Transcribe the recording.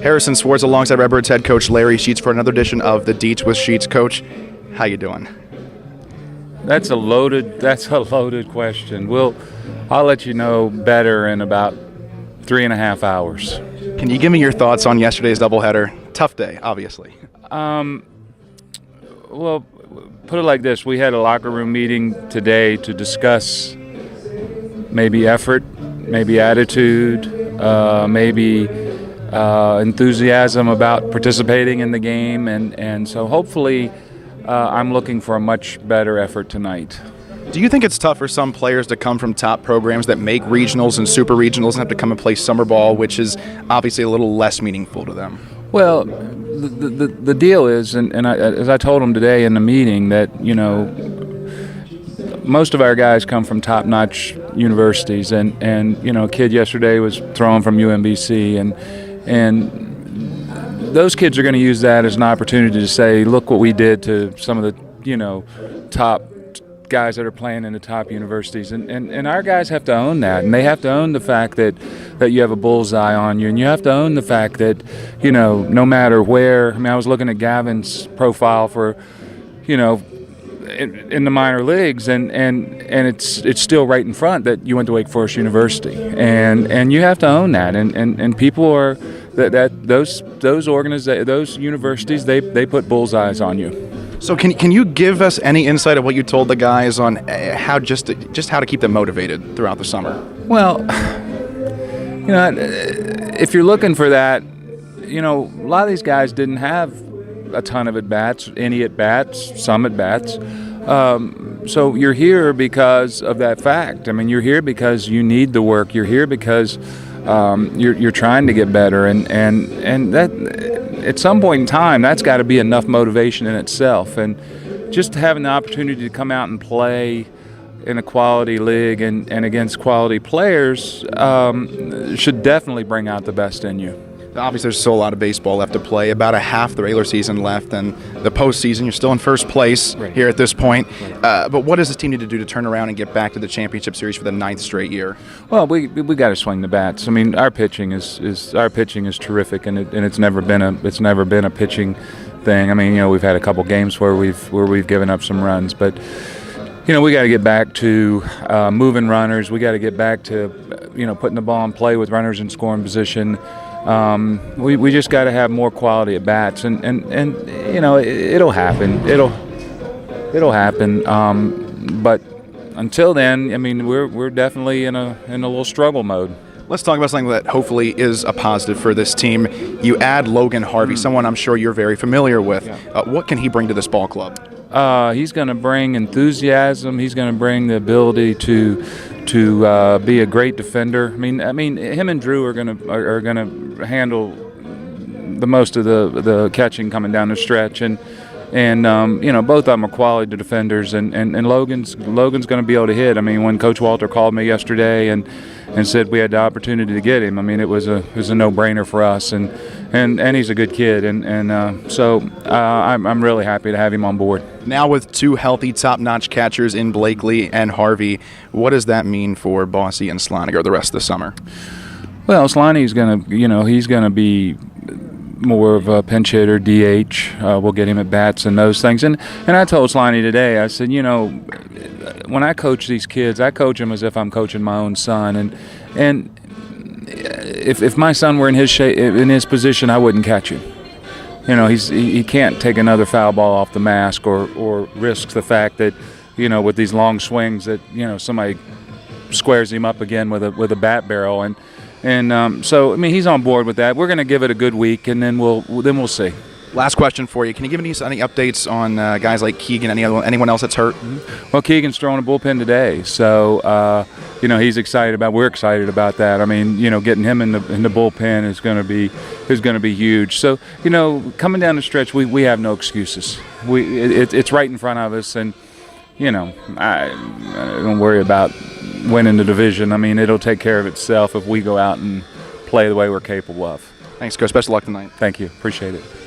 Harrison Swartz alongside Redbirds head coach Larry Sheets for another edition of the Deets with Sheets. Coach, how you doing? That's a loaded question. I'll let you know better in about 3.5 hours. Can you give me your thoughts on yesterday's doubleheader? Tough day, obviously. Well, put it like this. We had a locker room meeting today to discuss maybe effort, maybe attitude, maybe enthusiasm about participating in the game. And so hopefully I'm looking for a much better effort tonight. Do you think it's tough for some players to come from top programs that make regionals and super regionals and have to come and play summer ball, which is obviously a little less meaningful to them? Well, the deal is, as I told them today in the meeting, that, most of our guys come from top-notch universities, and a kid yesterday was throwing from UMBC, and those kids are going to use that as an opportunity to say, look what we did to some of the, top guys that are playing in the top universities, and our guys have to own that, and they have to own the fact that you have a bullseye on you, and you have to own the fact that, no matter where. I was looking at Gavin's profile for, in the minor leagues, and it's still right in front that you went to Wake Forest University, and you have to own that, and people are those universities, they put bullseyes on you. So can you give us any insight of what you told the guys on how just how to keep them motivated throughout the summer? Well, if you're looking for that, a lot of these guys didn't have a ton of at-bats, any at-bats, some at-bats. So you're here because of that fact. You're here because you need the work. You're here because you're trying to get better, and that at some point in time, that's got to be enough motivation in itself. And just having the opportunity to come out and play in a quality league and against quality players should definitely bring out the best in you. Obviously, there's still a lot of baseball left to play, about a half the regular season left, and the postseason, you're still in first place here at this point. But what does this team need to do to turn around and get back to the championship series for the 9th straight year? Well, we got to swing the bats. Our pitching is terrific, and it's never been a pitching thing. We've had a couple games where we've given up some runs, but we got to get back to moving runners. We got to get back to putting the ball in play with runners in scoring position. We just got to have more quality at bats, and it'll happen. It'll happen. But until then, we're definitely in a little struggle mode. Let's talk about something that hopefully is a positive for this team. You add Logan Harvey, someone I'm sure you're very familiar with. Yeah. What can he bring to this ball club? He's going to bring enthusiasm. He's going to bring the ability to be a great defender. Him and Drew are going to handle the most of the catching coming down the stretch, and both of them are quality defenders, and Logan's going to be able to hit. When Coach Walter called me yesterday and said we had the opportunity to get him, it was a no-brainer for us, and he's a good kid, so I'm really happy to have him on board. Now with two healthy, top-notch catchers in Blakely and Harvey, what does that mean for Bossy and Sloniger the rest of the summer? Well, Sloney's he's gonna be more of a pinch hitter, DH. We'll get him at bats and those things. And I told Sloney today, I said, when I coach these kids, I coach them as if I'm coaching my own son. And if my son were in his position, I wouldn't catch him. He can't take another foul ball off the mask or risk the fact that, with these long swings that, somebody squares him up again with a bat barrel. So he's on board with that. We're going to give it a good week, and then we'll see. Last question for you. Can you give us any updates on guys like Keegan, anyone else that's hurt? Mm-hmm. Well, Keegan's throwing a bullpen today, so he's excited we're excited about that. Getting him in the bullpen is going to be huge. So coming down the stretch, we have no excuses. It's right in front of us, and I don't worry about winning the division. It'll take care of itself if we go out and play the way we're capable of. Thanks, Coach. Best of luck tonight. Thank you. Appreciate it.